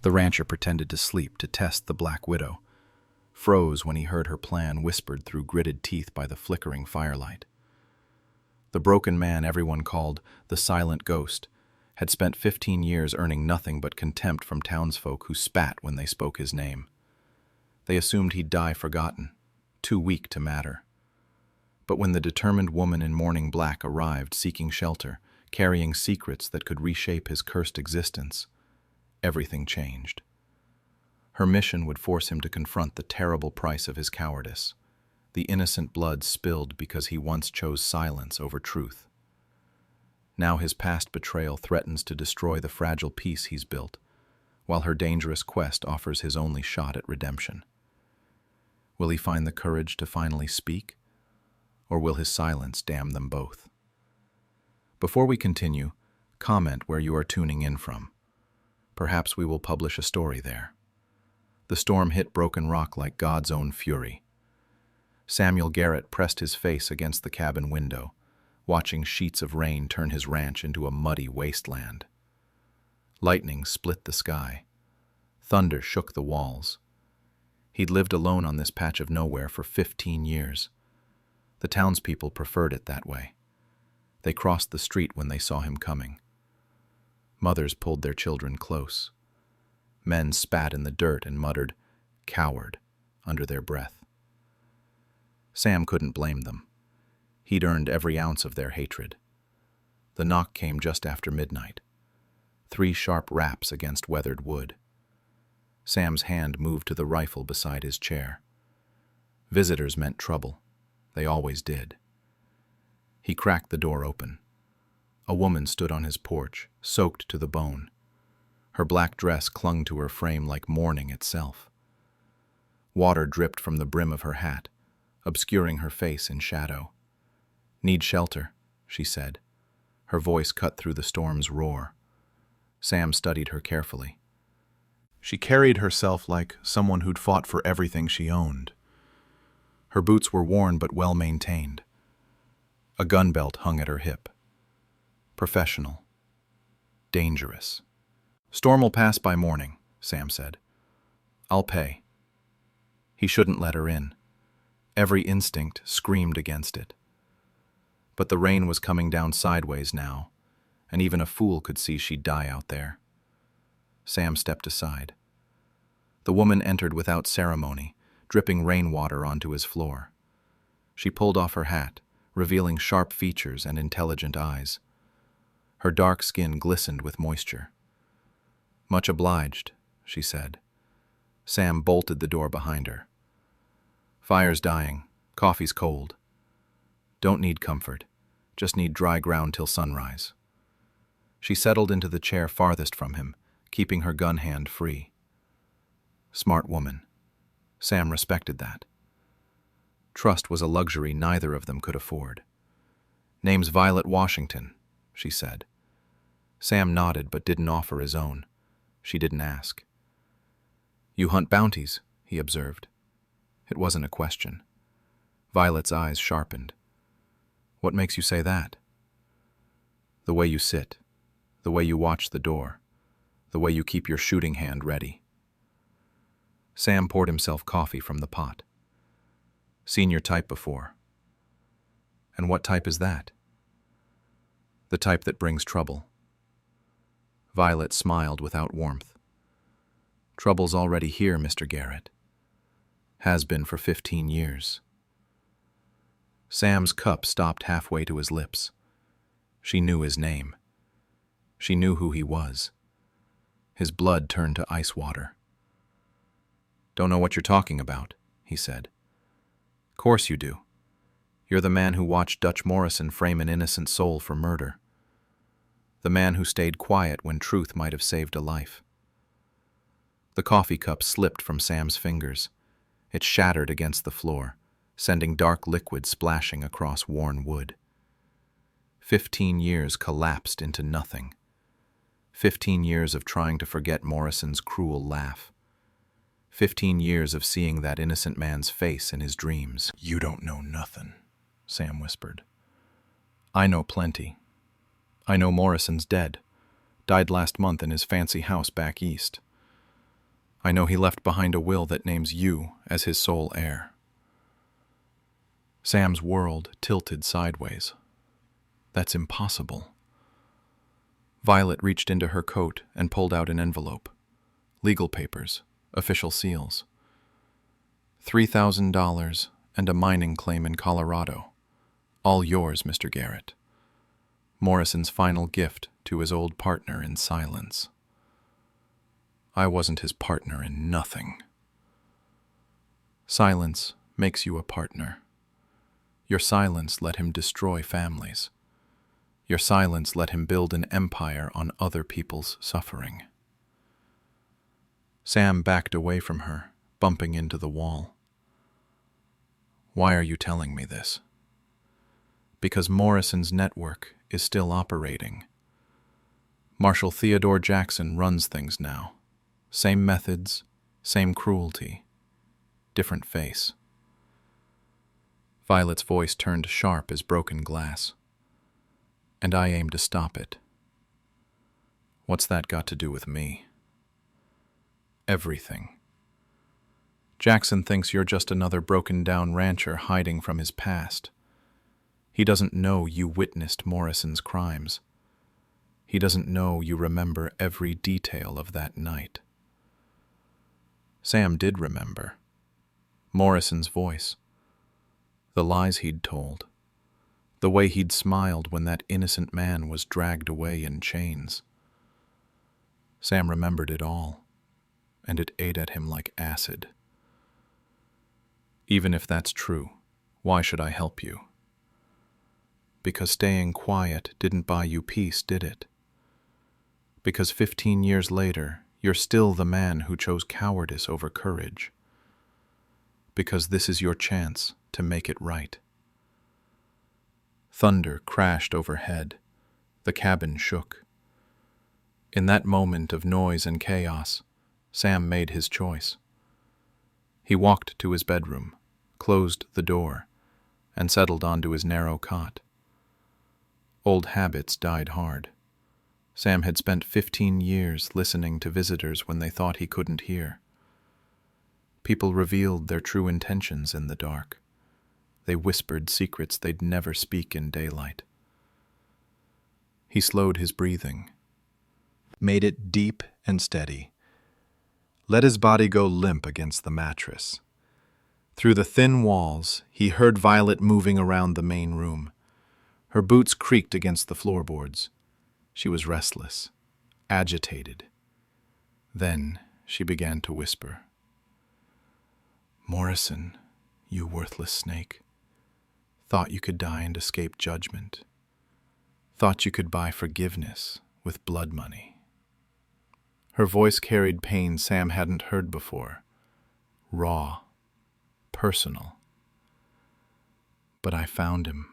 The rancher pretended to sleep to test the Black Widow, froze when he heard her plan whispered through gritted teeth by the flickering firelight. The broken man everyone called the Silent Ghost had spent 15 years earning nothing but contempt from townsfolk who spat when they spoke his name. They assumed he'd die forgotten, too weak to matter. But when the determined woman in mourning black arrived seeking shelter, carrying secrets that could reshape his cursed existence, everything changed. Her mission would force him to confront the terrible price of his cowardice, the innocent blood spilled because he once chose silence over truth. Now his past betrayal threatens to destroy the fragile peace he's built, while her dangerous quest offers his only shot at redemption. Will he find the courage to finally speak, or will his silence damn them both? Before we continue, comment where you are tuning in from. Perhaps we will publish a story there. The storm hit Broken Rock like God's own fury. Samuel Garrett pressed his face against the cabin window, watching sheets of rain turn his ranch into a muddy wasteland. Lightning split the sky. Thunder shook the walls. He'd lived alone on this patch of nowhere for 15 years. The townspeople preferred it that way. They crossed the street when they saw him coming. Mothers pulled their children close. Men spat in the dirt and muttered, "Coward," under their breath. Sam couldn't blame them. He'd earned every ounce of their hatred. The knock came just after midnight. 3 sharp raps against weathered wood. Sam's hand moved to the rifle beside his chair. Visitors meant trouble. They always did. He cracked the door open. A woman stood on his porch, soaked to the bone. Her black dress clung to her frame like mourning itself. Water dripped from the brim of her hat, obscuring her face in shadow. "Need shelter," she said. Her voice cut through the storm's roar. Sam studied her carefully. She carried herself like someone who'd fought for everything she owned. Her boots were worn but well maintained. A gun belt hung at her hip. Professional. Dangerous. "Storm will pass by morning," Sam said. "I'll pay." He shouldn't let her in. Every instinct screamed against it. But the rain was coming down sideways now, and even a fool could see she'd die out there. Sam stepped aside. The woman entered without ceremony, dripping rainwater onto his floor. She pulled off her hat, revealing sharp features and intelligent eyes. Her dark skin glistened with moisture. "Much obliged," she said. Sam bolted the door behind her. "Fire's dying. Coffee's cold. Don't need comfort. Just need dry ground till sunrise." She settled into the chair farthest from him, keeping her gun hand free. Smart woman. Sam respected that. Trust was a luxury neither of them could afford. "Name's Violet Washington," she said. Sam nodded but didn't offer his own. She didn't ask. "You hunt bounties," he observed. It wasn't a question. Violet's eyes sharpened. "What makes you say that?" "The way you sit, the way you watch the door, the way you keep your shooting hand ready." Sam poured himself coffee from the pot. "Seen your type before." "And what type is that?" "The type that brings trouble." Violet smiled without warmth. "Trouble's already here, Mr. Garrett. Has been for 15 years. Sam's cup stopped halfway to his lips. She knew his name. She knew who he was. His blood turned to ice water. "Don't know what you're talking about," he said. "Course you do. You're the man who watched Dutch Morrison frame an innocent soul for murder. The man who stayed quiet when truth might have saved a life." The coffee cup slipped from Sam's fingers. It shattered against the floor, sending dark liquid splashing across worn wood. 15 years collapsed into nothing. 15 years of trying to forget Morrison's cruel laugh. 15 years of seeing that innocent man's face in his dreams. "You don't know nothing," Sam whispered. "I know plenty. I know Morrison's dead. Died last month in his fancy house back east. I know he left behind a will that names you as his sole heir." Sam's world tilted sideways. That's impossible. Violet reached into her coat and pulled out an envelope. Legal papers, official seals. $3,000 and a mining claim in Colorado. All yours, Mr. Garrett. Morrison's final gift to his old partner in silence. I wasn't his partner in nothing. Silence makes you a partner. Your silence let him destroy families. Your silence let him build an empire on other people's suffering. Sam backed away from her, bumping into the wall. Why are you telling me this? Because Morrison's network is still operating. Marshal Theodore Jackson runs things now. Same methods, same cruelty, different face. Violet's voice turned sharp as broken glass. And I aim to stop it. What's that got to do with me? Everything. Jackson thinks you're just another broken-down rancher hiding from his past. He doesn't know you witnessed Morrison's crimes. He doesn't know you remember every detail of that night. Sam did remember. Morrison's voice. The lies he'd told. The way he'd smiled when that innocent man was dragged away in chains. Sam remembered it all, and it ate at him like acid. Even if that's true, why should I help you? Because staying quiet didn't buy you peace, did it? Because 15 years later, you're still the man who chose cowardice over courage. Because this is your chance to make it right. Thunder crashed overhead. The cabin shook. In that moment of noise and chaos, Sam made his choice. He walked to his bedroom, closed the door, and settled onto his narrow cot. Old habits died hard. Sam had spent 15 years listening to visitors when they thought he couldn't hear. People revealed their true intentions in the dark. They whispered secrets they'd never speak in daylight. He slowed his breathing, made it deep and steady, let his body go limp against the mattress. Through the thin walls, he heard Violet moving around the main room. Her boots creaked against the floorboards. She was restless, agitated. Then she began to whisper. "Morrison, you worthless snake. Thought you could die and escape judgment. Thought you could buy forgiveness with blood money." Her voice carried pain Sam hadn't heard before. Raw, personal. "But I found him.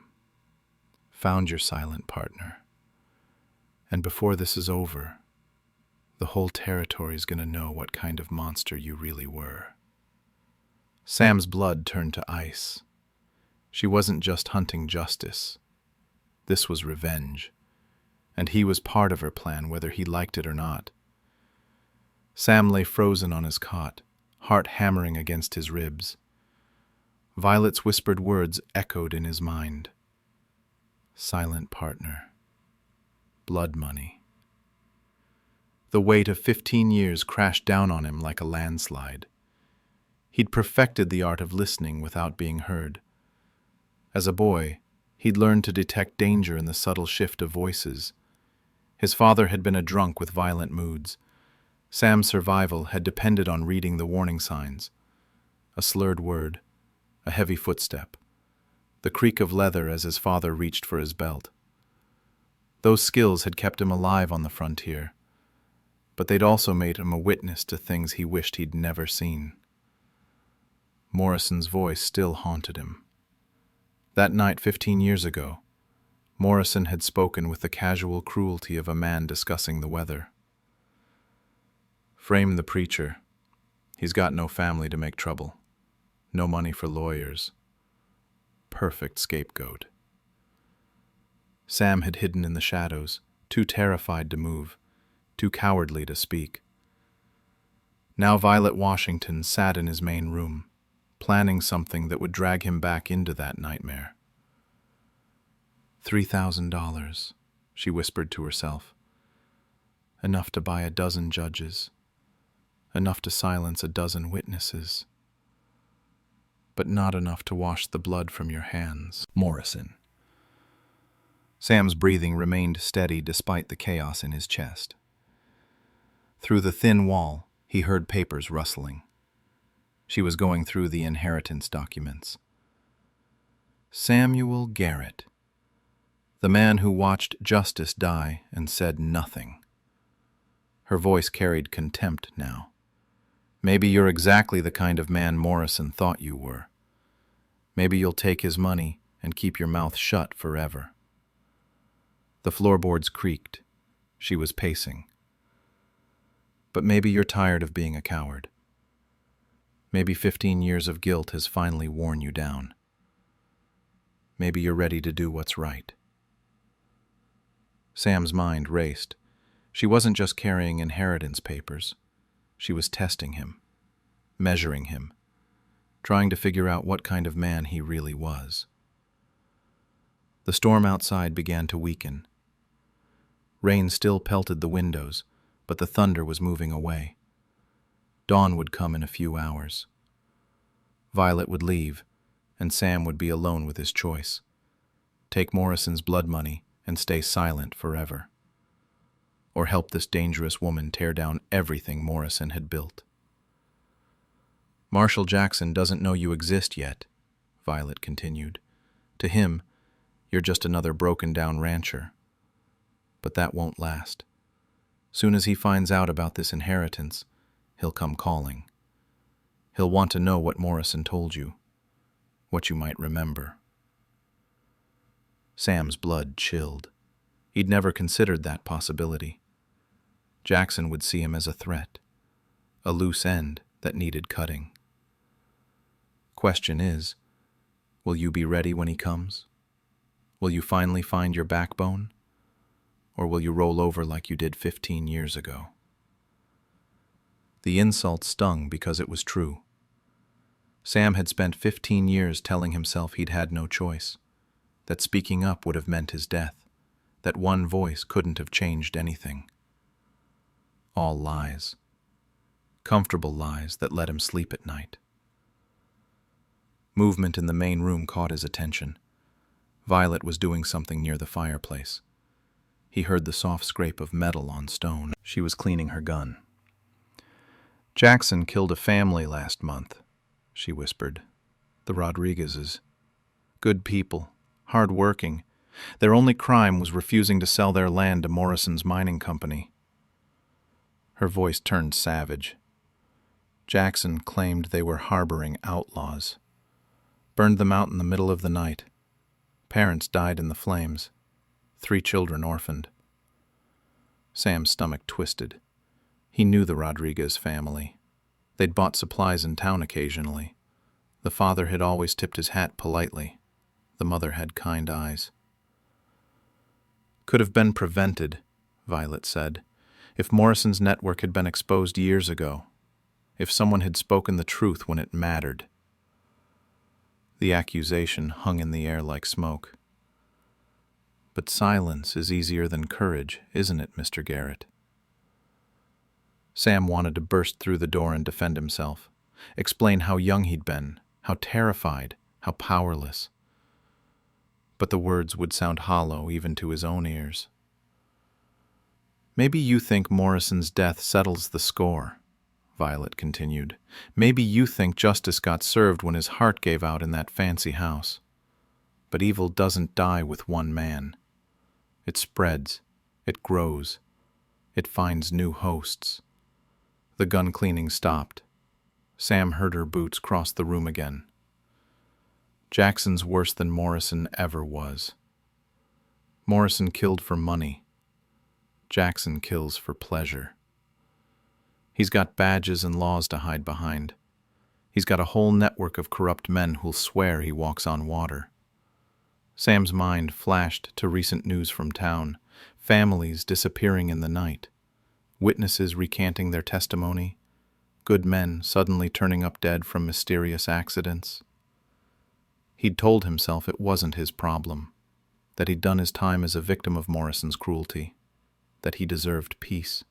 Found your silent partner. And before this is over, the whole territory's gonna know what kind of monster you really were." Sam's blood turned to ice. She wasn't just hunting justice. This was revenge. And he was part of her plan, whether he liked it or not. Sam lay frozen on his cot, heart hammering against his ribs. Violet's whispered words echoed in his mind. Silent partner. Blood money. The weight of 15 years crashed down on him like a landslide. He'd perfected the art of listening without being heard. As a boy, he'd learned to detect danger in the subtle shift of voices. His father had been a drunk with violent moods. Sam's survival had depended on reading the warning signs. A slurred word, a heavy footstep, the creak of leather as his father reached for his belt. Those skills had kept him alive on the frontier, but they'd also made him a witness to things he wished he'd never seen. Morrison's voice still haunted him. That night 15 years ago, Morrison had spoken with the casual cruelty of a man discussing the weather. Frame the preacher. He's got no family to make trouble. No money for lawyers. Perfect scapegoat. Sam had hidden in the shadows, too terrified to move, too cowardly to speak. Now Violet Washington sat in his main room, planning something that would drag him back into that nightmare. $3,000, she whispered to herself. Enough to buy a dozen judges. Enough to silence a dozen witnesses. But not enough to wash the blood from your hands. Morrison. Sam's breathing remained steady despite the chaos in his chest. Through the thin wall, he heard papers rustling. She was going through the inheritance documents. Samuel Garrett, the man who watched justice die and said nothing. Her voice carried contempt now. Maybe you're exactly the kind of man Morrison thought you were. Maybe you'll take his money and keep your mouth shut forever. The floorboards creaked. She was pacing. But maybe you're tired of being a coward. Maybe 15 years of guilt has finally worn you down. Maybe you're ready to do what's right. Sam's mind raced. She wasn't just carrying inheritance papers. She was testing him, measuring him, trying to figure out what kind of man he really was. The storm outside began to weaken. Rain still pelted the windows, but the thunder was moving away. Dawn would come in a few hours. Violet would leave, and Sam would be alone with his choice. Take Morrison's blood money and stay silent forever. Or help this dangerous woman tear down everything Morrison had built. Marshall Jackson doesn't know you exist yet, Violet continued. To him, you're just another broken-down rancher. But that won't last. Soon as he finds out about this inheritance, he'll come calling. He'll want to know what Morrison told you, what you might remember. Sam's blood chilled. He'd never considered that possibility. Jackson would see him as a threat, a loose end that needed cutting. Question is, will you be ready when he comes? Will you finally find your backbone? Or will you roll over like you did 15 years ago? The insult stung because it was true. Sam had spent 15 years telling himself he'd had no choice, that speaking up would have meant his death, that one voice couldn't have changed anything. All lies. Comfortable lies that let him sleep at night. Movement in the main room caught his attention. Violet was doing something near the fireplace. He heard the soft scrape of metal on stone. She was cleaning her gun. Jackson killed a family last month, she whispered. The Rodriguezes. Good people, hard-working. Their only crime was refusing to sell their land to Morrison's mining company. Her voice turned savage. Jackson claimed they were harboring outlaws. Burned them out in the middle of the night. Parents died in the flames. 3 children orphaned. Sam's stomach twisted. He knew the Rodriguez family. They'd bought supplies in town occasionally. The father had always tipped his hat politely. The mother had kind eyes. Could have been prevented, Violet said, if Morrison's network had been exposed years ago, if someone had spoken the truth when it mattered. The accusation hung in the air like smoke. But silence is easier than courage, isn't it, Mr. Garrett? Sam wanted to burst through the door and defend himself, explain how young he'd been, how terrified, how powerless. But the words would sound hollow even to his own ears. Maybe you think Morrison's death settles the score, Violet continued. Maybe you think justice got served when his heart gave out in that fancy house. But evil doesn't die with one man. It spreads, it grows, it finds new hosts. The gun cleaning stopped. Sam heard her boots cross the room again. Jackson's worse than Morrison ever was. Morrison killed for money. Jackson kills for pleasure. He's got badges and laws to hide behind. He's got a whole network of corrupt men who'll swear he walks on water. Sam's mind flashed to recent news from town, families disappearing in the night, witnesses recanting their testimony, Good men suddenly turning up dead from mysterious accidents. He'd told himself it wasn't his problem, that he'd done his time as a victim of Morrison's cruelty, that he deserved peace.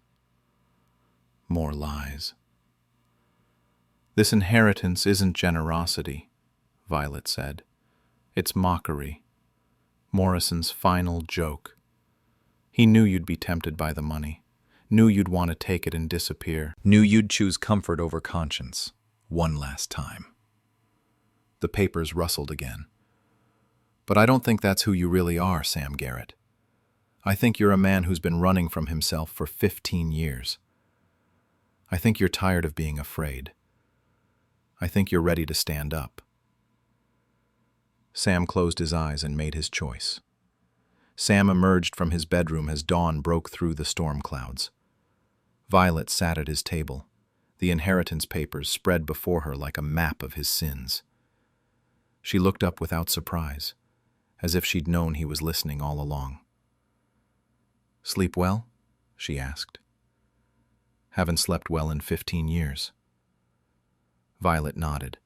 More lies. This inheritance isn't generosity, Violet said. It's mockery. Morrison's final joke. He knew you'd be tempted by the money, knew you'd want to take it and disappear, Knew you'd choose comfort over conscience, one last time. The papers rustled again. But I don't think that's who you really are, Sam Garrett. I think you're a man who's been running from himself for 15 years. I think you're tired of being afraid. I think you're ready to stand up. Sam closed his eyes and made his choice. Sam emerged from his bedroom as dawn broke through the storm clouds. Violet sat at his table, the inheritance papers spread before her like a map of his sins. She looked up without surprise, as if she'd known he was listening all along. "Sleep well?" she asked. "Haven't slept well in 15 years. Violet nodded.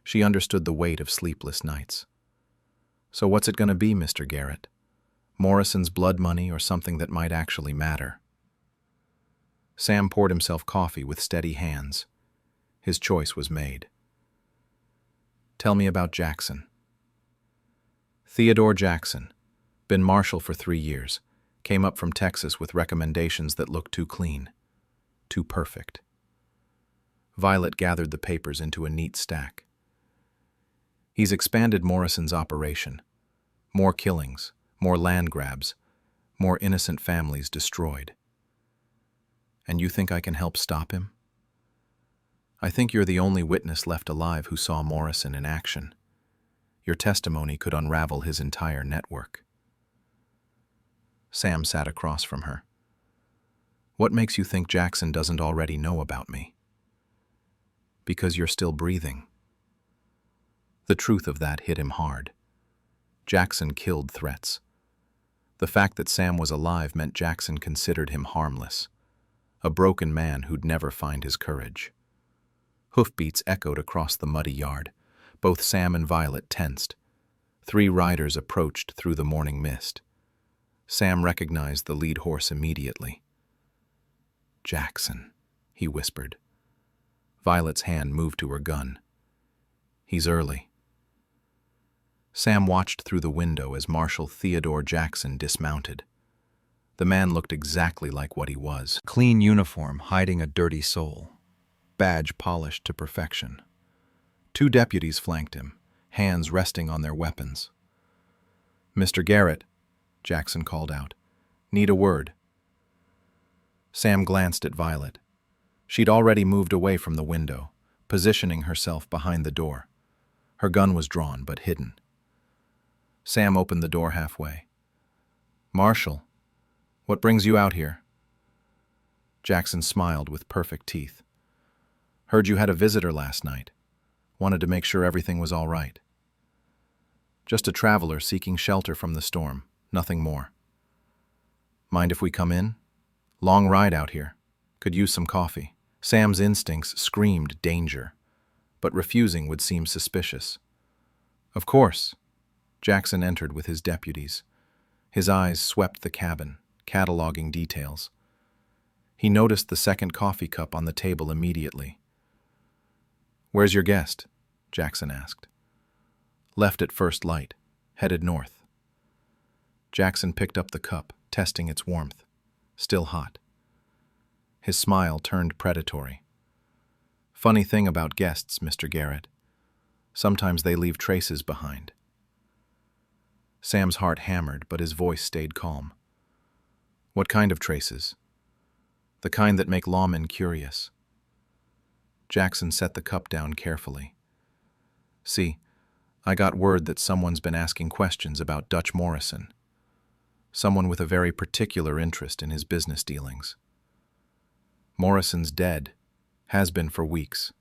She understood the weight of sleepless nights. "So what's it going to be, Mr. Garrett? Morrison's blood money or something that might actually matter?" Sam poured himself coffee with steady hands. His choice was made. "Tell me about Jackson." Theodore Jackson, been marshal for 3 years, came up from Texas with recommendations that looked too clean, too perfect. Violet gathered the papers into a neat stack. He's expanded Morrison's operation. More killings, more land grabs, more innocent families destroyed. And you think I can help stop him? I think you're the only witness left alive who saw Morrison in action. Your testimony could unravel his entire network. Sam sat across from her. "What makes you think Jackson doesn't already know about me?" "Because you're still breathing." The truth of that hit him hard. Jackson killed threats. The fact that Sam was alive meant Jackson considered him harmless, a broken man who'd never find his courage. Hoofbeats echoed across the muddy yard. Both Sam and Violet tensed. 3 riders approached through the morning mist. Sam recognized the lead horse immediately. "Jackson," he whispered. Violet's hand moved to her gun. "He's early." Sam watched through the window as Marshal Theodore Jackson dismounted. The man looked exactly like what he was. Clean uniform hiding a dirty soul. Badge polished to perfection. 2 deputies flanked him, hands resting on their weapons. "Mr. Garrett," Jackson called out. "Need a word." Sam glanced at Violet. She'd already moved away from the window, positioning herself behind the door. Her gun was drawn, but hidden. Sam opened the door halfway. "Marshal, what brings you out here?" Jackson smiled with perfect teeth. "Heard you had a visitor last night. Wanted to make sure everything was all right." "Just a traveler seeking shelter from the storm, nothing more." "Mind if we come in? Long ride out here. Could use some coffee." Sam's instincts screamed danger, but refusing would seem suspicious. "Of course." Jackson entered with his deputies. His eyes swept the cabin, cataloging details. He noticed the second coffee cup on the table immediately. "Where's your guest?" Jackson asked. "Left at first light, headed north." Jackson picked up the cup, testing its warmth. Still hot. His smile turned predatory. "Funny thing about guests, Mr. Garrett. Sometimes they leave traces behind." Sam's heart hammered, but his voice stayed calm. "What kind of traces?" "The kind that make lawmen curious." Jackson set the cup down carefully. "See, I got word that someone's been asking questions about Dutch Morrison. Someone with a very particular interest in his business dealings. Morrison's dead, has been for weeks.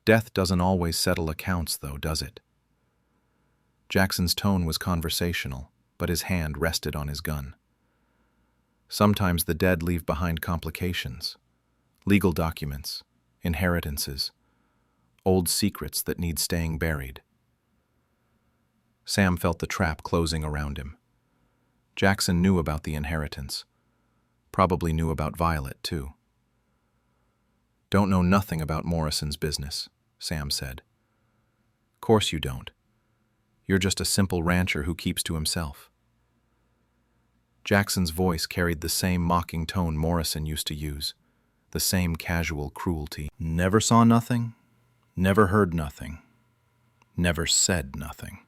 Death doesn't always settle accounts, though, does it?" Jackson's tone was conversational, but his hand rested on his gun. "Sometimes the dead leave behind complications, Legal documents, inheritances, old secrets that need staying buried. Sam felt the trap closing around him. Jackson knew about the inheritance. Probably knew about Violet, too. "Don't know nothing about Morrison's business," Sam said. "Course you don't. You're just a simple rancher who keeps to himself." Jackson's voice carried the same mocking tone Morrison used to use, the same casual cruelty. "Never saw nothing, never heard nothing, never said nothing."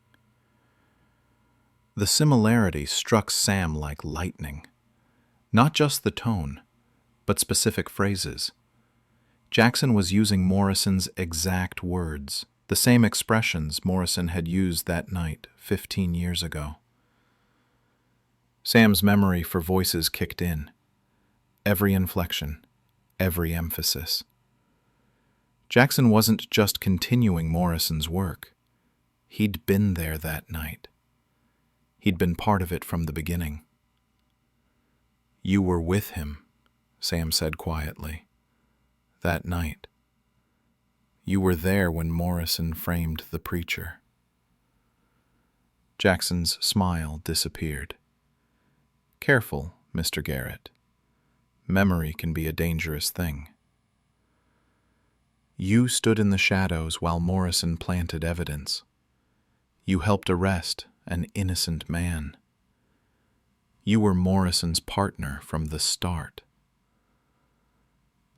The similarity struck Sam like lightning. Not just the tone, but specific phrases. Jackson was using Morrison's exact words, the same expressions Morrison had used that night 15 years ago. Sam's memory for voices kicked in. Every inflection, every emphasis. Jackson wasn't just continuing Morrison's work. He'd been there that night. He'd been part of it from the beginning. "You were with him," Sam said quietly. "That night. You were there when Morrison framed the preacher." Jackson's smile disappeared. "Careful, Mr. Garrett. Memory can be a dangerous thing. You stood in the shadows while Morrison planted evidence. You helped arrest an innocent man. You were Morrison's partner from the start."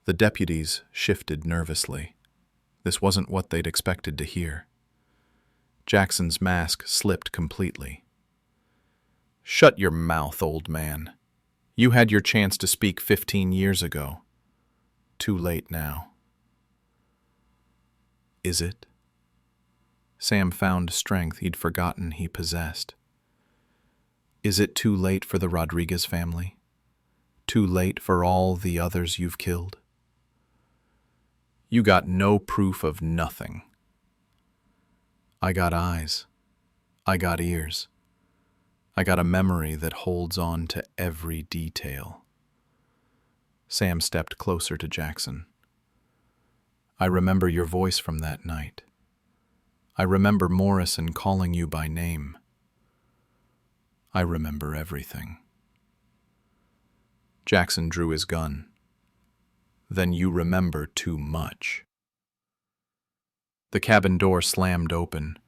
The deputies shifted nervously. This wasn't what they'd expected to hear. Jackson's mask slipped completely. "Shut your mouth, old man. You had your chance to speak 15 years ago. Too late now." "Is it?" Sam found strength he'd forgotten he possessed. "Is it too late for the Rodriguez family? Too late for all the others you've killed?" "You got no proof of nothing." "I got eyes. I got ears. I got a memory that holds on to every detail." Sam stepped closer to Jackson. "I remember your voice from that night. I remember Morrison calling you by name. I remember everything." Jackson drew his gun. "Then you remember too much." The cabin door slammed open.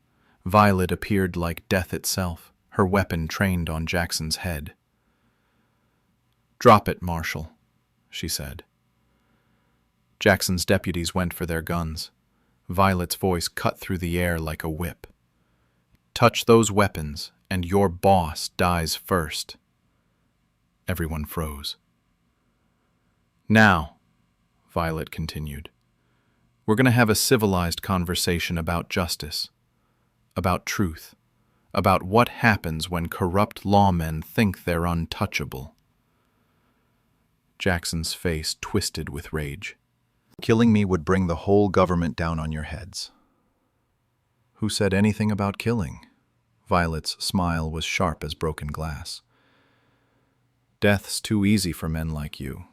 Violet appeared like death itself, her weapon trained on Jackson's head. "Drop it, Marshal," she said. Jackson's deputies went for their guns. Violet's voice cut through the air like a whip. "Touch those weapons, and your boss dies first." Everyone froze. "Now," Violet continued, "we're going to have a civilized conversation about justice, about truth, about what happens when corrupt lawmen think they're untouchable." Jackson's face twisted with rage. "Killing me would bring the whole government down on your heads." "Who said anything about killing?" Violet's smile was sharp as broken glass. "Death's too easy for men like you.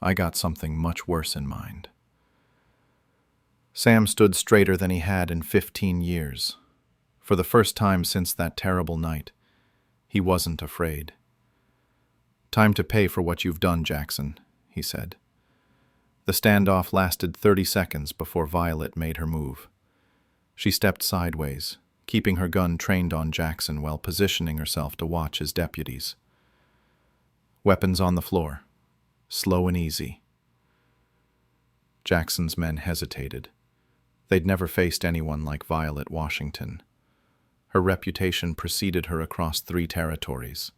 I got something much worse in mind." Sam stood straighter than he had in 15 years. For the first time since that terrible night, he wasn't afraid. "Time to pay for what you've done, Jackson," he said. The standoff lasted 30 seconds before Violet made her move. She stepped sideways, keeping her gun trained on Jackson while positioning herself to watch his deputies. Weapons on the floor, slow and easy. Jackson's men hesitated. They'd never faced anyone like Violet Washington. Her reputation preceded her across 3 territories,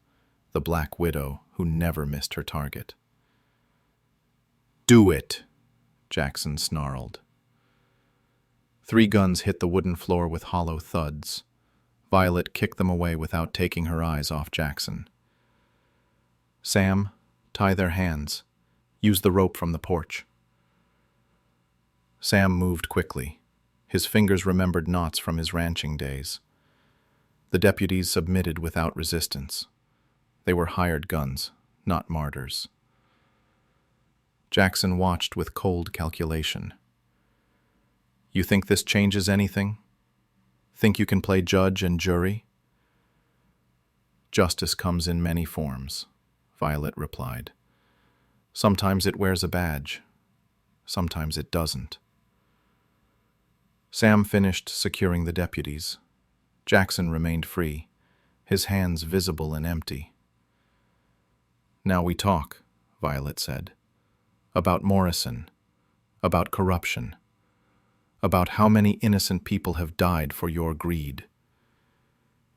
the Black Widow who never missed her target. "Do it," Jackson snarled. 3 guns hit the wooden floor with hollow thuds. Violet kicked them away without taking her eyes off Jackson. "Sam, tie their hands. Use the rope from the porch." Sam moved quickly. His fingers remembered knots from his ranching days. The deputies submitted without resistance. They were hired guns, not martyrs. Jackson watched with cold calculation. You think this changes anything? Think you can play judge and jury? Justice comes in many forms, Violet replied. Sometimes it wears a badge. Sometimes it doesn't. Sam finished securing the deputies. Jackson remained free, his hands visible and empty. Now we talk, Violet said. About Morrison. About corruption. About how many innocent people have died for your greed.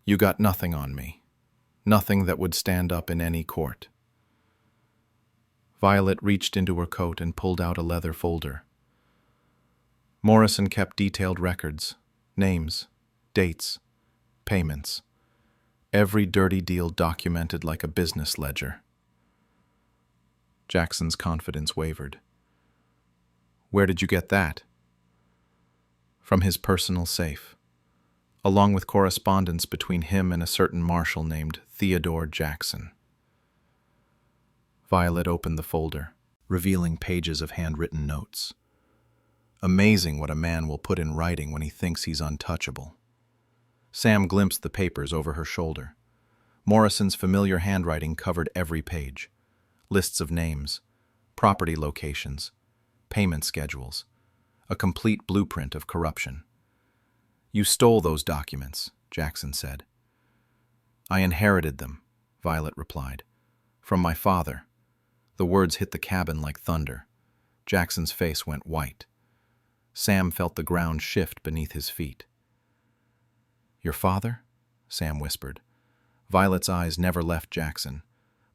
You got nothing on me. Nothing that would stand up in any court. Violet reached into her coat and pulled out a leather folder. Morrison kept detailed records, names, dates, payments. Every dirty deal documented like a business ledger. Jackson's confidence wavered. Where did you get that? From his personal safe, along with correspondence between him and a certain marshal named Theodore Jackson. Violet opened the folder, revealing pages of handwritten notes. Amazing what a man will put in writing when he thinks he's untouchable. Sam glimpsed the papers over her shoulder. Morrison's familiar handwriting covered every page. Lists of names, property locations, payment schedules, a complete blueprint of corruption. You stole those documents, Jackson said. I inherited them, Violet replied. From my father. The words hit the cabin like thunder. Jackson's face went white. Sam felt the ground shift beneath his feet. Your father? Sam whispered. Violet's eyes never left Jackson,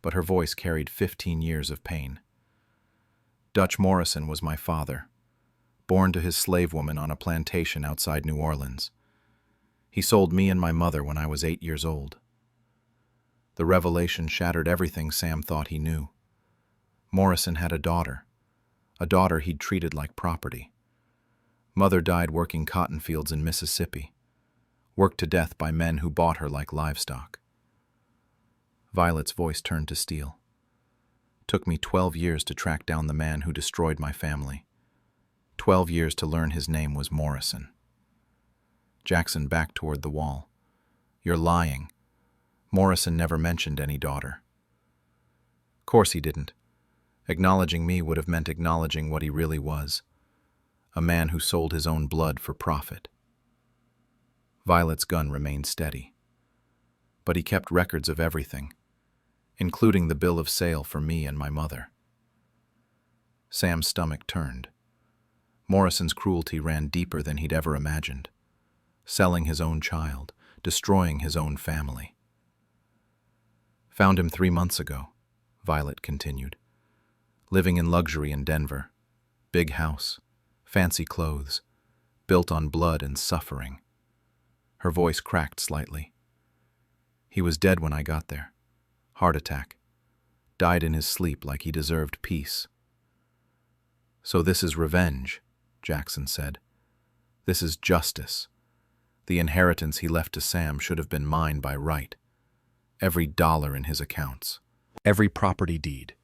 but her voice carried 15 years of pain. Dutch Morrison was my father, born to his slave woman on a plantation outside New Orleans. He sold me and my mother when I was 8 years old. The revelation shattered everything Sam thought he knew. Morrison had a daughter he'd treated like property. Mother died working cotton fields in Mississippi, worked to death by men who bought her like livestock. Violet's voice turned to steel. Took me 12 years to track down the man who destroyed my family. 12 years to learn his name was Morrison. Jackson backed toward the wall. You're lying. Morrison never mentioned any daughter. Course he didn't. Acknowledging me would have meant acknowledging what he really was. A man who sold his own blood for profit. Violet's gun remained steady. But he kept records of everything, including the bill of sale for me and my mother. Sam's stomach turned. Morrison's cruelty ran deeper than he'd ever imagined. Selling his own child, destroying his own family. Found him 3 months ago, Violet continued. Living in luxury in Denver. Big house, fancy clothes, built on blood and suffering. Her voice cracked slightly. He was dead when I got there. Heart attack. Died in his sleep like he deserved peace. So this is revenge, Jackson said. This is justice. The inheritance he left to Sam should have been mine by right. Every dollar in his accounts. Every property deed.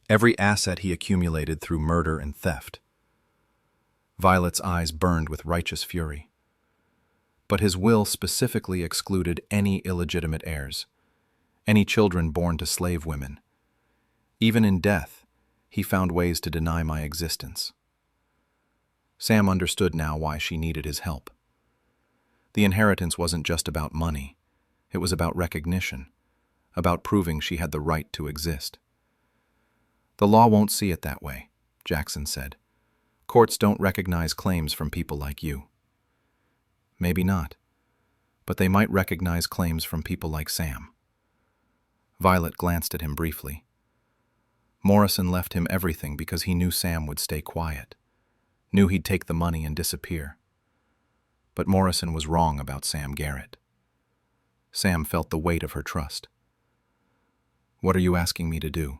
Every asset he accumulated through murder and theft. Violet's eyes burned with righteous fury. But his will specifically excluded any illegitimate heirs, any children born to slave women. Even in death, he found ways to deny my existence. Sam understood now why she needed his help. The inheritance wasn't just about money. It was about recognition, about proving she had the right to exist. The law won't see it that way, Jackson said. Courts don't recognize claims from people like you. Maybe not, but they might recognize claims from people like Sam. Violet glanced at him briefly. Morrison left him everything because he knew Sam would stay quiet, knew he'd take the money and disappear. But Morrison was wrong about Sam Garrett. Sam felt the weight of her trust. What are you asking me to do?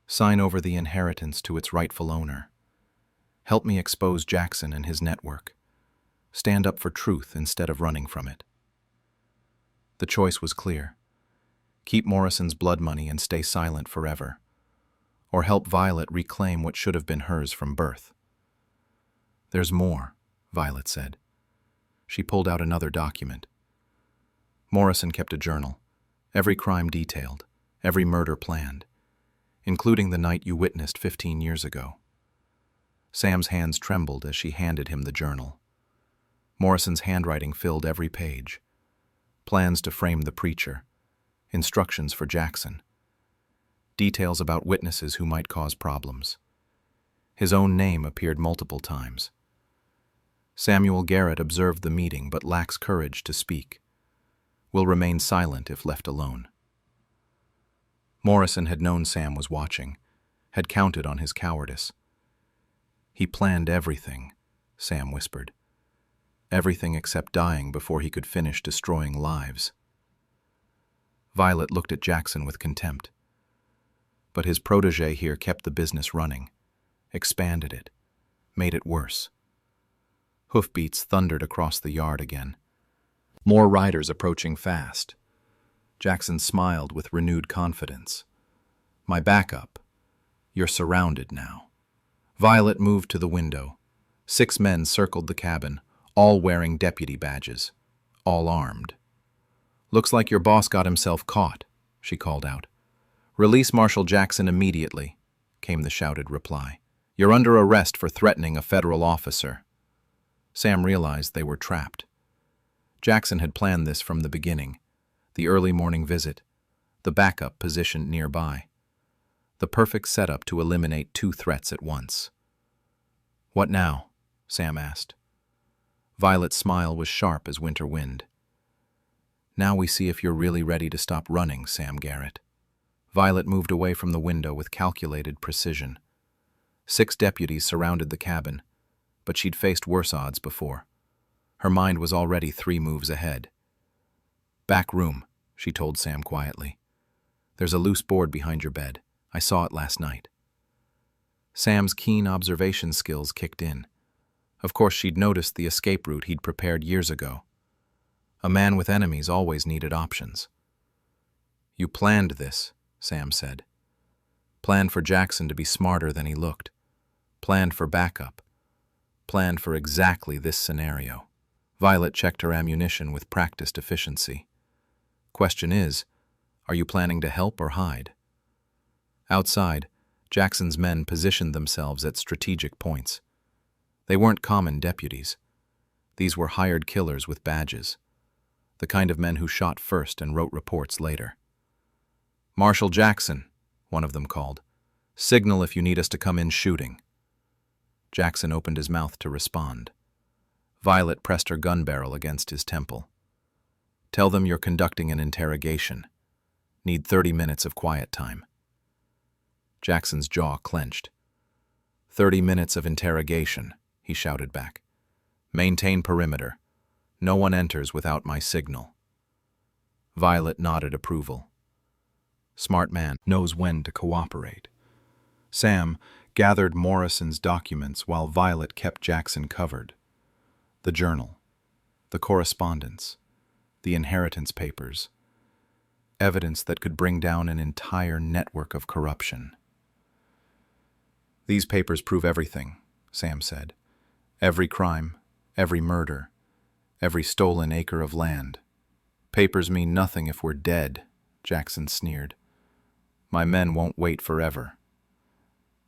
Sign over the inheritance to its rightful owner. Help me expose Jackson and his network. Stand up for truth instead of running from it. The choice was clear. Keep Morrison's blood money and stay silent forever. or help Violet reclaim what should have been hers from birth. "There's more," Violet said. She pulled out another document. Morrison kept a journal, every crime detailed, every murder planned, including the night you witnessed 15 years ago. Sam's hands trembled as she handed him the journal. Morrison's handwriting filled every page. Plans to frame the preacher, instructions for Jackson, details about witnesses who might cause problems. His own name appeared multiple times. Samuel Garrett observed the meeting but lacks courage to speak. Will remain silent if left alone. Morrison had known Sam was watching, had counted on his cowardice. "He planned everything," Sam whispered. "Everything except dying before he could finish destroying lives." Violet looked at Jackson with contempt. But his protégé here kept the business running, expanded it, made it worse. Hoofbeats thundered across the yard again. More riders approaching fast. Jackson smiled with renewed confidence. "My backup. You're surrounded now." Violet moved to the window. 6 men circled the cabin, all wearing deputy badges, all armed. "Looks like your boss got himself caught," she called out. "Release Marshal Jackson immediately," came the shouted reply. "You're under arrest for threatening a federal officer." Sam realized they were trapped. Jackson had planned this from the beginning. The early morning visit, the backup positioned nearby. The perfect setup to eliminate 2 threats at once. "What now?" Sam asked. Violet's smile was sharp as winter wind. "Now we see if you're really ready to stop running, Sam Garrett." Violet moved away from the window with calculated precision. 6 deputies surrounded the cabin, but she'd faced worse odds before. Her mind was already 3 moves ahead. "Back room," she told Sam quietly. "There's a loose board behind your bed. I saw it last night." Sam's keen observation skills kicked in. Of course, she'd noticed the escape route he'd prepared years ago. A man with enemies always needed options. "You planned this," Sam said. "Planned for Jackson to be smarter than he looked. Planned for backup. Planned for exactly this scenario." Violet checked her ammunition with practiced efficiency. "Question is, are you planning to help or hide?" Outside, Jackson's men positioned themselves at strategic points. They weren't common deputies. These were hired killers with badges, the kind of men who shot first and wrote reports later. "Marshal Jackson," one of them called. "Signal if you need us to come in shooting." Jackson opened his mouth to respond. Violet pressed her gun barrel against his temple. "Tell them you're conducting an interrogation. Need 30 minutes of quiet time." Jackson's jaw clenched. 30 minutes of interrogation," he shouted back. "Maintain perimeter. No one enters without my signal." Violet nodded approval. Smart man knows when to cooperate. Sam gathered Morrison's documents while Violet kept Jackson covered. The journal, the correspondence, the inheritance papers, evidence that could bring down an entire network of corruption. "These papers prove everything," Sam said. "Every crime, every murder, every stolen acre of land. Papers mean nothing if we're dead," Jackson sneered. "My men won't wait forever."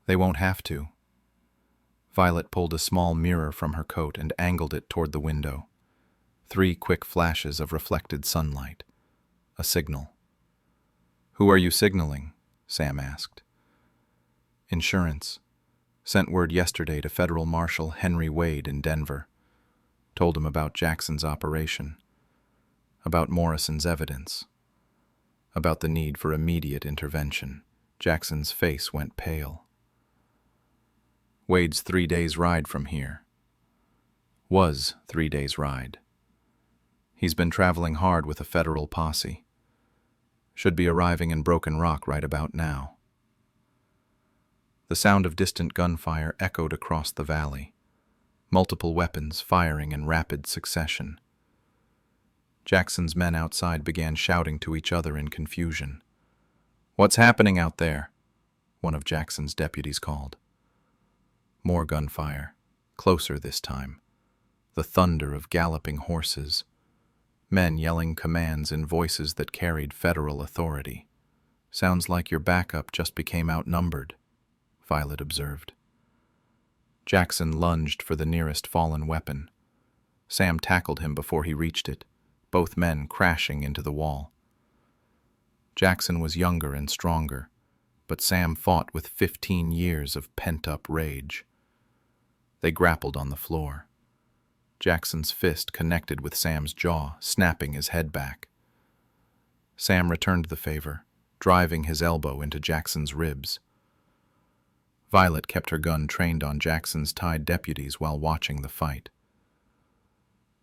"They won't have to." Violet pulled a small mirror from her coat and angled it toward the window. 3 quick flashes of reflected sunlight. A signal. "Who are you signaling?" Sam asked. "Insurance. Sent word yesterday to Federal Marshal Henry Wade in Denver. Told him about Jackson's operation. About Morrison's evidence. About the need for immediate intervention." Jackson's face went pale. "Wade's 3 days' ride from here. Was 3 days' ride. He's been traveling hard with a federal posse. Should be arriving in Broken Rock right about now." The sound of distant gunfire echoed across the valley, multiple weapons firing in rapid succession. Jackson's men outside began shouting to each other in confusion. "What's happening out there?" one of Jackson's deputies called. More gunfire, closer this time. The thunder of galloping horses. Men yelling commands in voices that carried federal authority. Sounds like your backup just became outnumbered, Violet observed. Jackson lunged for the nearest fallen weapon. Sam tackled him before he reached it, both men crashing into the wall. Jackson was younger and stronger, but Sam fought with 15 years of pent-up rage. They grappled on the floor. Jackson's fist connected with Sam's jaw, snapping his head back. Sam returned the favor, driving his elbow into Jackson's ribs. Violet kept her gun trained on Jackson's tied deputies while watching the fight.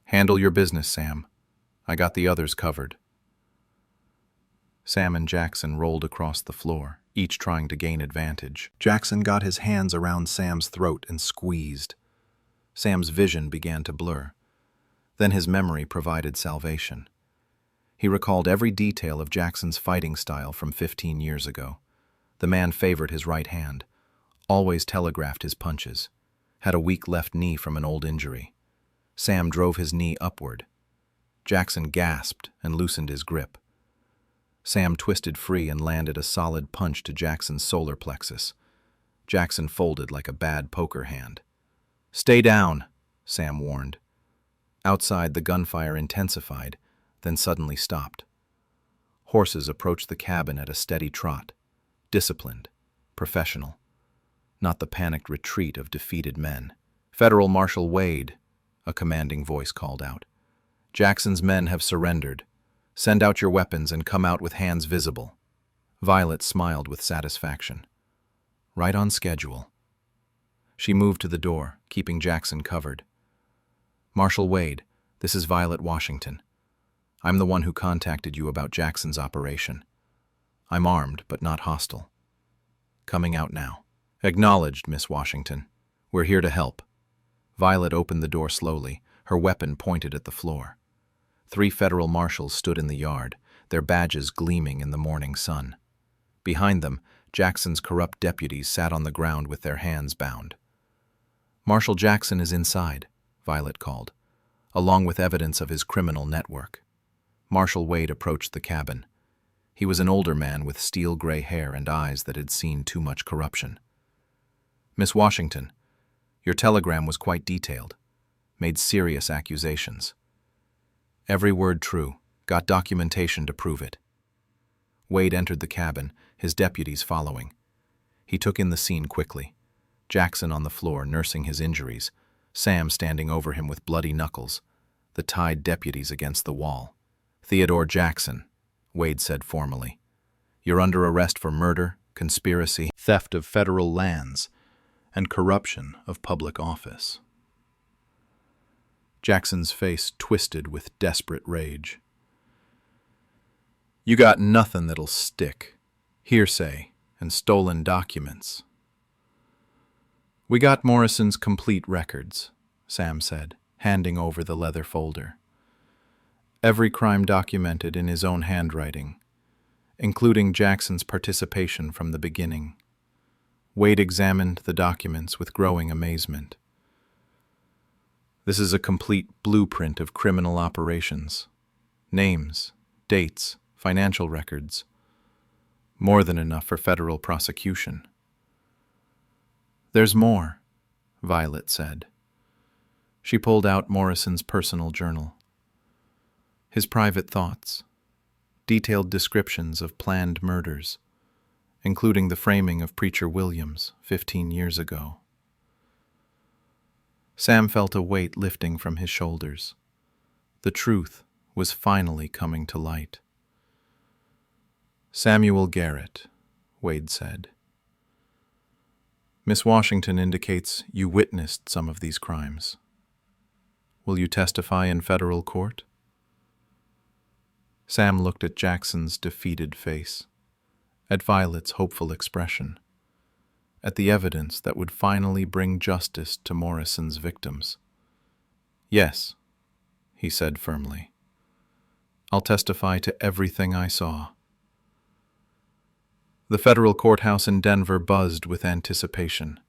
"Handle your business, Sam. I got the others covered." Sam and Jackson rolled across the floor, each trying to gain advantage. Jackson got his hands around Sam's throat and squeezed. Sam's vision began to blur. Then his memory provided salvation. He recalled every detail of Jackson's fighting style from 15 years ago. The man favored his right hand, always telegraphed his punches, had a weak left knee from an old injury. Sam drove his knee upward. Jackson gasped and loosened his grip. Sam twisted free and landed a solid punch to Jackson's solar plexus. Jackson folded like a bad poker hand. "Stay down," Sam warned. Outside, the gunfire intensified, then suddenly stopped. Horses approached the cabin at a steady trot, disciplined, professional, not the panicked retreat of defeated men. "Federal Marshal Wade," a commanding voice called out. "Jackson's men have surrendered. Send out your weapons and come out with hands visible." Violet smiled with satisfaction. Right on schedule. She moved to the door, keeping Jackson covered. "Marshal Wade, this is Violet Washington. I'm the one who contacted you about Jackson's operation. I'm armed, but not hostile. Coming out now." "Acknowledged, Miss Washington. We're here to help." Violet opened the door slowly, her weapon pointed at the floor. 3 federal marshals stood in the yard, their badges gleaming in the morning sun. Behind them, Jackson's corrupt deputies sat on the ground with their hands bound. "Marshal Jackson is inside," Violet called, along with evidence of his criminal network. Marshal Wade approached the cabin. He was an older man with steel-gray hair and eyes that had seen too much corruption. "Miss Washington, your telegram was quite detailed, made serious accusations. Every word true, got documentation to prove it." Wade entered the cabin, his deputies following. He took in the scene quickly. Jackson on the floor nursing his injuries, Sam standing over him with bloody knuckles, the tied deputies against the wall. "Theodore Jackson," Wade said formally. "You're under arrest for murder, conspiracy, theft of federal lands, and corruption of public office." Jackson's face twisted with desperate rage. "You got nothing that'll stick. Hearsay and stolen documents." "We got Morrison's complete records," Sam said, handing over the leather folder. "Every crime documented in his own handwriting, including Jackson's participation from the beginning." Wade examined the documents with growing amazement. "This is a complete blueprint of criminal operations. Names, dates, financial records. More than enough for federal prosecution." "There's more," Violet said. She pulled out Morrison's personal journal. His private thoughts, detailed descriptions of planned murders, including the framing of Preacher Williams 15 years ago. Sam felt a weight lifting from his shoulders. The truth was finally coming to light. "Samuel Garrett," Wade said. "Miss Washington indicates you witnessed some of these crimes. Will you testify in federal court?" Sam looked at Jackson's defeated face, at Violet's hopeful expression, at the evidence that would finally bring justice to Morrison's victims. "Yes," he said firmly. "I'll testify to everything I saw." The federal courthouse in Denver buzzed with anticipation.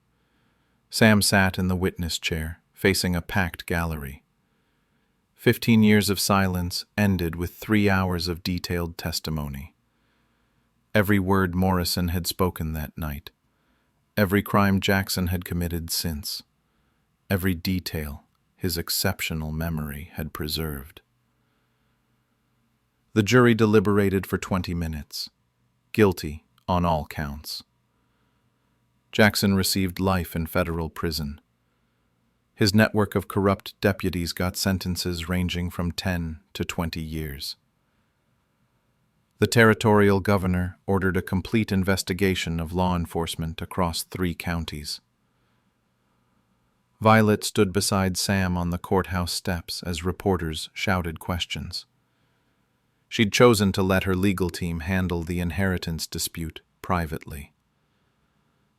Sam sat in the witness chair, facing a packed gallery. 15 years of silence ended with 3 hours of detailed testimony. Every word Morrison had spoken that night, every crime Jackson had committed since, every detail his exceptional memory had preserved. The jury deliberated for 20 minutes, guilty on all counts. Jackson received life in federal prison. His network of corrupt deputies got sentences ranging from 10 to 20 years. The territorial governor ordered a complete investigation of law enforcement across 3 counties. Violet stood beside Sam on the courthouse steps as reporters shouted questions. She'd chosen to let her legal team handle the inheritance dispute privately.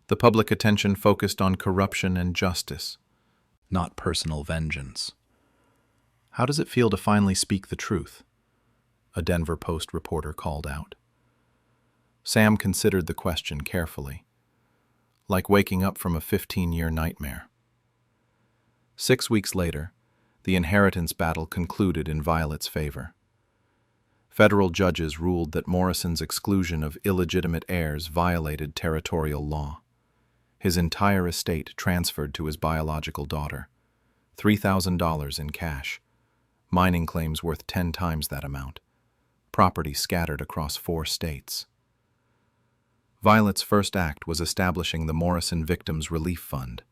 The public attention focused on corruption and justice, not personal vengeance. "How does it feel to finally speak the truth?" a Denver Post reporter called out. Sam considered the question carefully, like waking up from a 15-year nightmare. 6 weeks later, the inheritance battle concluded in Violet's favor. Federal judges ruled that Morrison's exclusion of illegitimate heirs violated territorial law. His entire estate transferred to his biological daughter, $3,000 in cash, mining claims worth 10 times that amount, property scattered across 4 states. Violet's first act was establishing the Morrison Victims Relief Fund.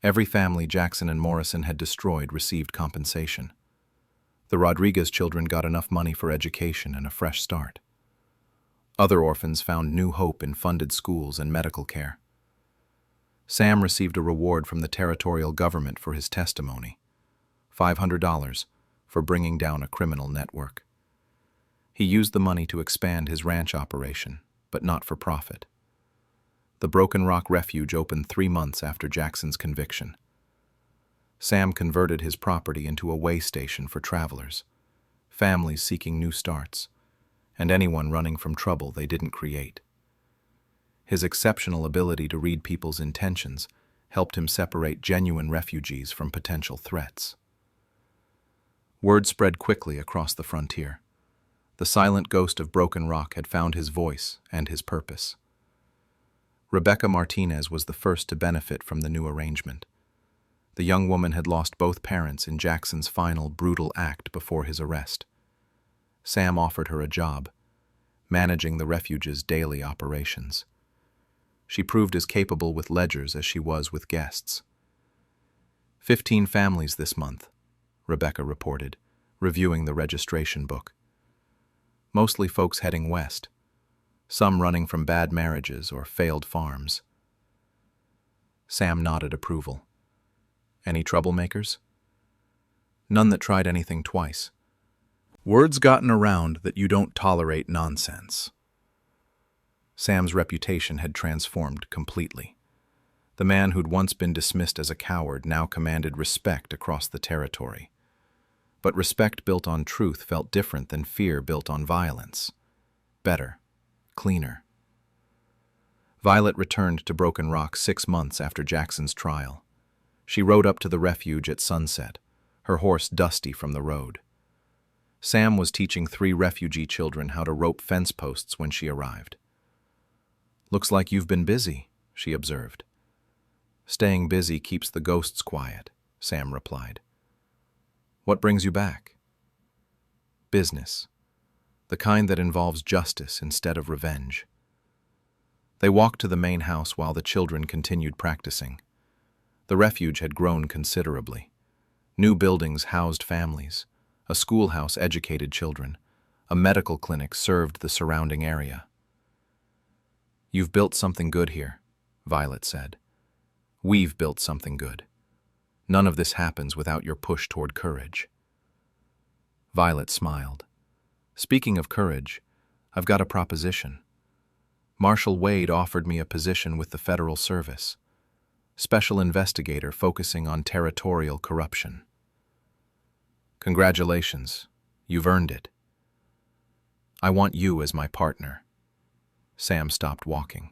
Every family Jackson and Morrison had destroyed received compensation. The Rodriguez children got enough money for education and a fresh start. Other orphans found new hope in funded schools and medical care. Sam received a reward from the territorial government for his testimony, $500 for bringing down a criminal network. He used the money to expand his ranch operation, but not for profit. The Broken Rock Refuge opened 3 months after Jackson's conviction. Sam converted his property into a way station for travelers, families seeking new starts, and anyone running from trouble they didn't create. His exceptional ability to read people's intentions helped him separate genuine refugees from potential threats. Word spread quickly across the frontier. The silent ghost of Broken Rock had found his voice and his purpose. Rebecca Martinez was the first to benefit from the new arrangement. The young woman had lost both parents in Jackson's final brutal act before his arrest. Sam offered her a job, managing the refuge's daily operations. She proved as capable with ledgers as she was with guests. 15 families this month, Rebecca reported, reviewing the registration book. Mostly folks heading west, some running from bad marriages or failed farms. Sam nodded approval. Any troublemakers? None that tried anything twice. Word's gotten around that you don't tolerate nonsense. Sam's reputation had transformed completely. The man who'd once been dismissed as a coward now commanded respect across the territory. But respect built on truth felt different than fear built on violence. Better, cleaner. Violet returned to Broken Rock 6 months after Jackson's trial. She rode up to the refuge at sunset, her horse dusty from the road. Sam was teaching 3 refugee children how to rope fence posts when she arrived. "Looks like you've been busy," she observed. "Staying busy keeps the ghosts quiet," Sam replied. "What brings you back?" "Business. The kind that involves justice instead of revenge." They walked to the main house while the children continued practicing. The refuge had grown considerably. New buildings housed families. A schoolhouse educated children. A medical clinic served the surrounding area. "You've built something good here," Violet said. "We've built something good. None of this happens without your push toward courage." Violet smiled. "Speaking of courage, I've got a proposition. Marshal Wade offered me a position with the Federal Service, special investigator focusing on territorial corruption." "Congratulations. You've earned it. I want you as my partner." Sam stopped walking.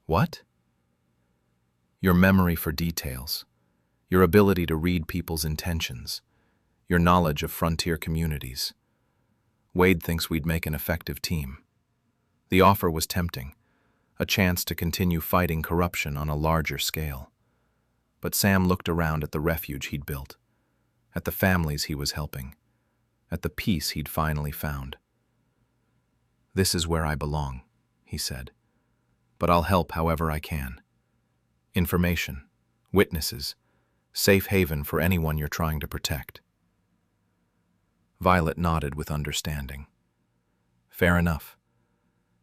What? Your memory for details, your ability to read people's intentions, your knowledge of frontier communities. Wade thinks we'd make an effective team. The offer was tempting, a chance to continue fighting corruption on a larger scale. But Sam looked around at the refuge he'd built, at the families he was helping, at the peace he'd finally found. "This is where I belong," he said, "but I'll help however I can. Information, witnesses, safe haven for anyone you're trying to protect." Violet nodded with understanding. "Fair enough.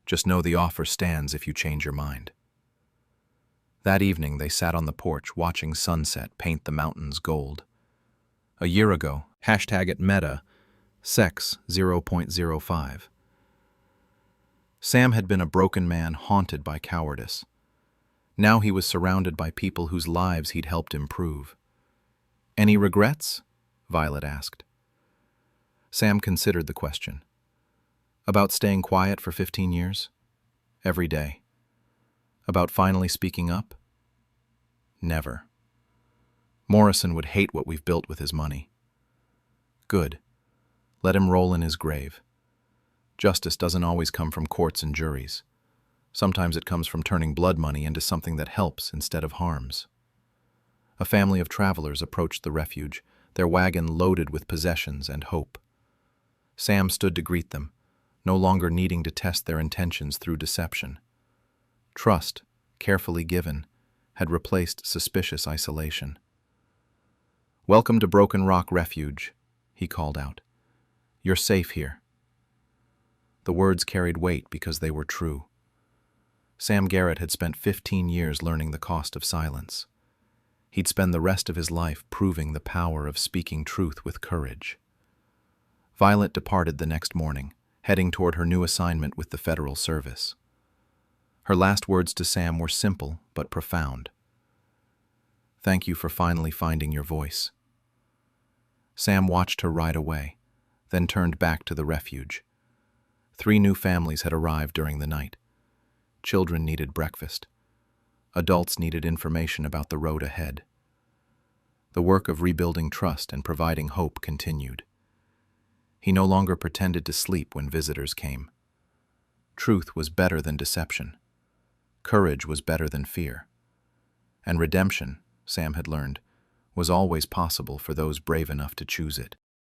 Just know the offer stands if you change your mind." That evening they sat on the porch watching sunset paint the mountains gold. A year ago, #@Meta, Sex 0.05. Sam had been a broken man haunted by cowardice. Now he was surrounded by people whose lives he'd helped improve. "Any regrets?" Violet asked. Sam considered the question. About staying quiet for 15 years? Every day. About finally speaking up? Never. Morrison would hate what we've built with his money. Good. Let him roll in his grave. Justice doesn't always come from courts and juries. Sometimes it comes from turning blood money into something that helps instead of harms. A family of travelers approached the refuge, their wagon loaded with possessions and hope. Sam stood to greet them, no longer needing to test their intentions through deception. Trust, carefully given, had replaced suspicious isolation. "Welcome to Broken Rock Refuge," he called out. "You're safe here." The words carried weight because they were true. Sam Garrett had spent 15 years learning the cost of silence. He'd spend the rest of his life proving the power of speaking truth with courage. Violet departed the next morning, heading toward her new assignment with the Federal Service. Her last words to Sam were simple but profound. "Thank you for finally finding your voice." Sam watched her ride away, then turned back to the refuge. 3 new families had arrived during the night. Children needed breakfast. Adults needed information about the road ahead. The work of rebuilding trust and providing hope continued. He no longer pretended to sleep when visitors came. Truth was better than deception. Courage was better than fear. And redemption, Sam had learned, was always possible for those brave enough to choose it.